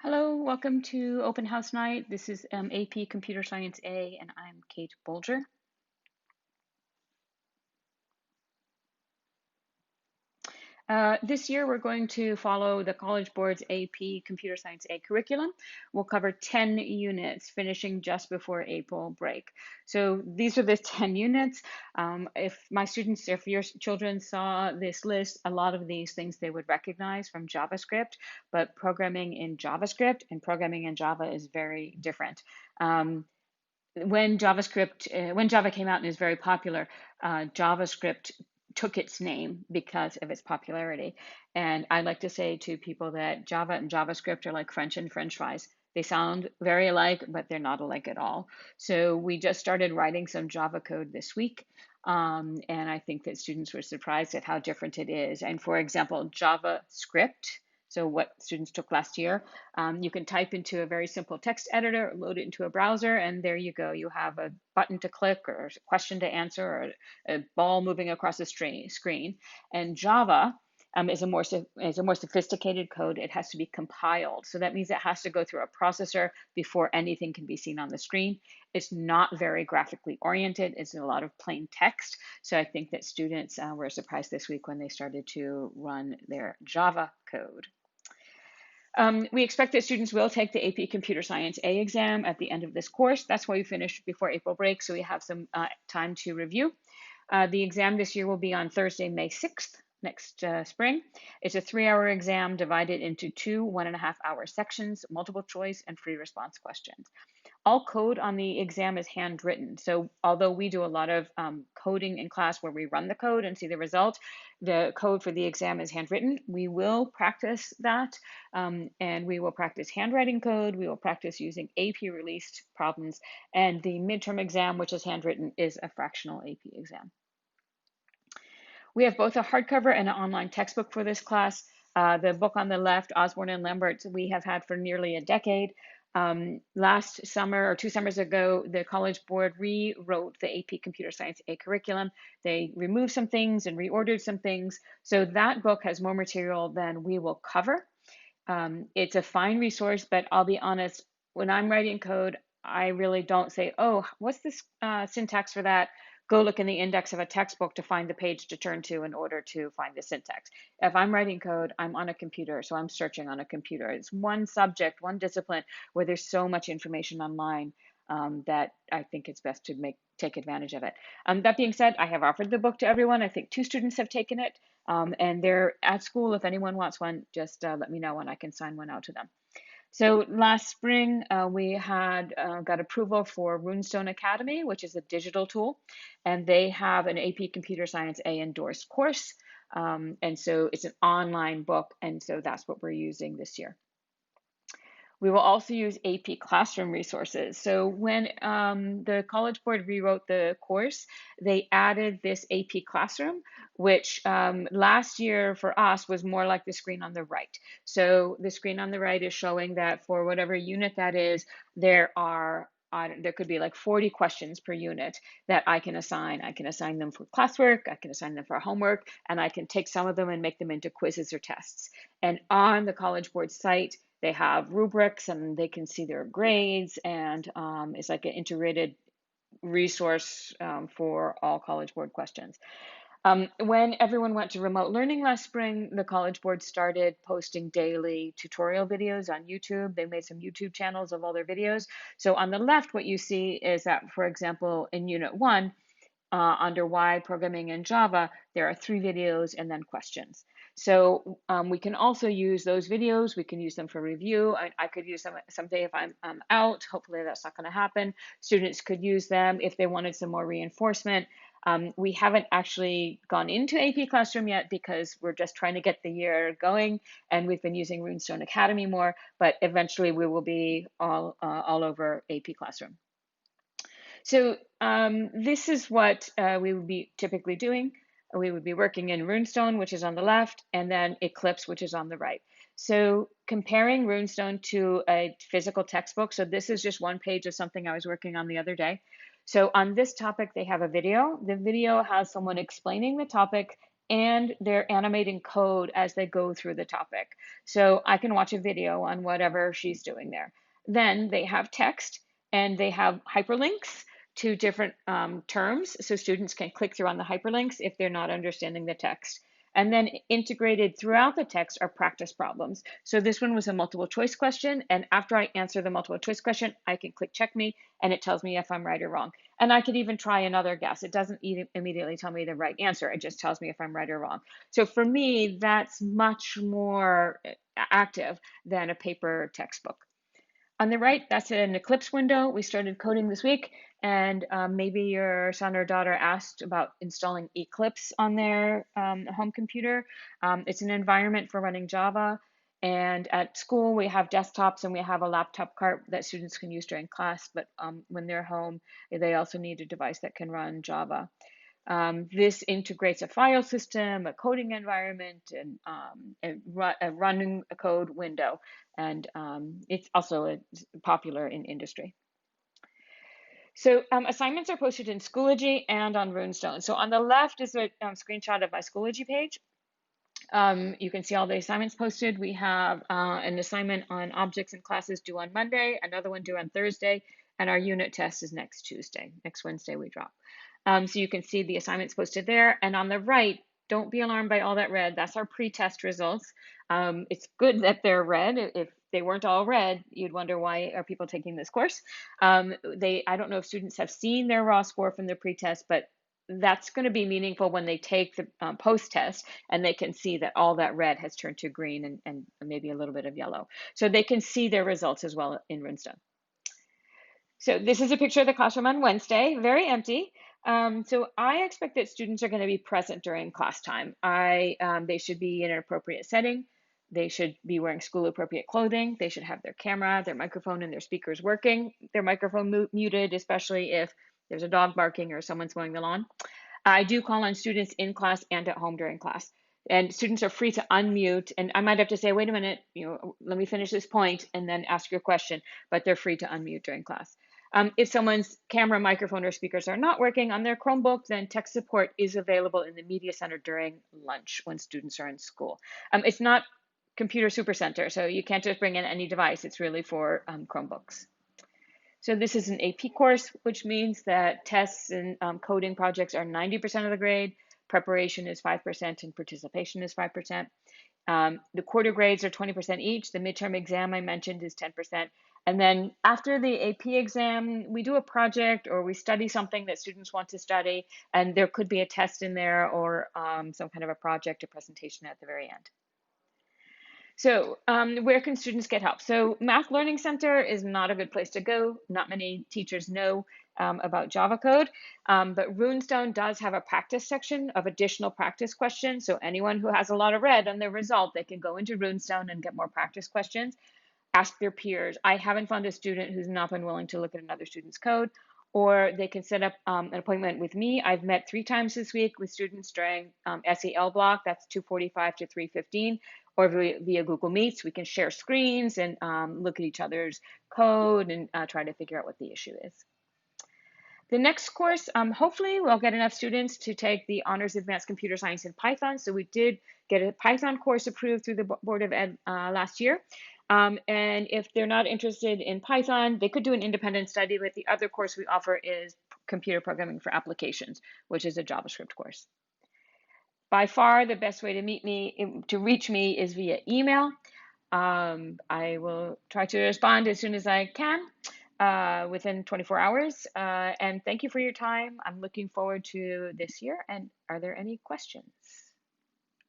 Hello, welcome to Open House Night. This is AP Computer Science A, and I'm Kate Bolger. This year, we're going to follow the College Board's AP Computer Science A curriculum. We'll cover 10 units, finishing just before April break. So these are the 10 units. If your children saw this list, a lot of these things they would recognize from JavaScript, but programming in JavaScript and programming in Java is very different. When Java came out and is very popular, JavaScript took its name because of its popularity. And I like to say to people that Java and JavaScript are like French and French fries. They sound very alike, but they're not alike at all. So we just started writing some Java code this week. And I think that students were surprised at how different it is. And for example, JavaScript, so what students took last year, you can type into a very simple text editor, load it into a browser, and there you go. You have a button to click or a question to answer or a ball moving across the screen. And Java is a more sophisticated code. It has to be compiled. So that means it has to go through a processor before anything can be seen on the screen. It's not very graphically oriented. It's a lot of plain text. So I think that students were surprised this week when they started to run their Java code. We expect that students will take the AP Computer Science A exam at the end of this course. That's why we finished before April break, so we have some time to review. The exam this year will be on Thursday, May 6th, next spring. It's a 3-hour exam divided into two 1.5-hour sections, multiple choice and free response questions. All code on the exam is handwritten. So although we do a lot of coding in class where we run the code and see the result, the code for the exam is handwritten. We will practice that, and we will practice handwriting code. We will practice using AP released problems, and the midterm exam, which is handwritten, is a fractional AP exam. We have both a hardcover and an online textbook for this class. The book on the left, Osborne and Lambert, we have had for nearly a decade. Last summer or 2 summers ago, the College Board rewrote the AP Computer Science A curriculum. They removed some things and reordered some things. So that book has more material than we will cover. It's a fine resource, but I'll be honest, when I'm writing code, I really don't say, oh, what's this syntax for that? Go look in the index of a textbook to find the page to turn to in order to find the syntax. If I'm writing code, I'm on a computer, so I'm searching on a computer. It's one subject, one discipline where there's so much information online that I think it's best to take advantage of it. That being said, I have offered the book to everyone. I think 2 students have taken it, and they're at school. If anyone wants one, just let me know and I can sign one out to them. So last spring, we had got approval for Runestone Academy, which is a digital tool, and they have an AP Computer Science A endorsed course. And so it's an online book, and so that's what we're using this year. We will also use AP Classroom resources. So when the College Board rewrote the course, they added this AP Classroom, which last year for us was more like the screen on the right. So the screen on the right is showing that for whatever unit that is, there could be like 40 questions per unit that I can assign. I can assign them for classwork, I can assign them for homework, and I can take some of them and make them into quizzes or tests. And on the College Board site, they have rubrics and they can see their grades, and it's like an integrated resource for all College Board questions. When everyone went to remote learning last spring, the College Board started posting daily tutorial videos on YouTube. They made some YouTube channels of all their videos. So on the left, what you see is that, for example, in Unit 1, under Why Programming in Java, there are 3 videos and then questions. So we can also use those videos. We can use them for review. I could use them someday if I'm out. Hopefully that's not going to happen. Students could use them if they wanted some more reinforcement. We haven't actually gone into AP Classroom yet because we're just trying to get the year going, and we've been using Runestone Academy more, but eventually we will be all over AP Classroom. So this is what we would be typically doing. We would be working in Runestone, which is on the left, and then Eclipse, which is on the right. So comparing Runestone to a physical textbook, so this is just one page of something I was working on the other day. So on this topic, they have a video. The video has someone explaining the topic and they're animating code as they go through the topic. So I can watch a video on whatever she's doing there. Then they have text and they have hyperlinks to different terms. So students can click through on the hyperlinks if they're not understanding the text. And then integrated throughout the text are practice problems. So this one was a multiple choice question. And after I answer the multiple choice question, I can click check me and it tells me if I'm right or wrong. And I could even try another guess. It doesn't immediately tell me the right answer. It just tells me if I'm right or wrong. So for me, that's much more active than a paper textbook. On the right, that's an Eclipse window. We started coding this week, and maybe your son or daughter asked about installing Eclipse on their home computer. It's an environment for running Java. And at school, we have desktops and we have a laptop cart that students can use during class. But when they're home, they also need a device that can run Java. This integrates a file system, a coding environment, and a running a code window. And it's also popular in industry. So assignments are posted in Schoology and on Runestone. So on the left is a screenshot of my Schoology page. You can see all the assignments posted. We have an assignment on objects and classes due on Monday, another one due on Thursday, and our unit test is next Tuesday. Next Wednesday we drop. So you can see the assignments posted there. And on the right, don't be alarmed by all that red. That's our pre-test results. It's good that they're red. If they weren't all red, you'd wonder why are people taking this course. I don't know if students have seen their raw score from the pre-test, but that's going to be meaningful when they take the post-test and they can see that all that red has turned to green and maybe a little bit of yellow. So they can see their results as well in Runestone. So this is a picture of the classroom on Wednesday, very empty. So I expect that students are going to be present during class time. They should be in an appropriate setting. They should be wearing school appropriate clothing. They should have their camera, their microphone, and their speakers working. Their microphone muted, especially if there's a dog barking or someone's mowing the lawn. I do call on students in class and at home during class. And students are free to unmute. And I might have to say, wait a minute, let me finish this point and then ask your question, but they're free to unmute during class. If someone's camera, microphone, or speakers are not working on their Chromebook, then tech support is available in the Media Center during lunch when students are in school. It's not Computer Supercenter, so you can't just bring in any device. It's really for Chromebooks. So this is an AP course, which means that tests and coding projects are 90% of the grade, preparation is 5%, and participation is 5%. The quarter grades are 20% each. The midterm exam I mentioned is 10%. And then after the AP exam, we do a project or we study something that students want to study, and there could be a test in there or some kind of a project, a presentation at the very end. So where can students get help? So Math Learning Center is not a good place to go. Not many teachers know about Java code, but Runestone does have a practice section of additional practice questions. So anyone who has a lot of red on their result, they can go into Runestone and get more practice questions. Ask their peers. I haven't found a student who's not been willing to look at another student's code, or they can set up an appointment with me. I've met 3 times this week with students during SEL block, that's 2:45 to 3:15, or via Google Meets. We can share screens and look at each other's code and try to figure out what the issue is. The next course, hopefully we'll get enough students to take the Honors Advanced Computer Science in Python. So we did get a Python course approved through the Board of Ed last year. And if they're not interested in Python, they could do an independent study, but the other course we offer is Computer Programming for Applications, which is a JavaScript course. By far, the best way to reach me is via email. I will try to respond as soon as I can within 24 hours. And thank you for your time. I'm looking forward to this year. And are there any questions?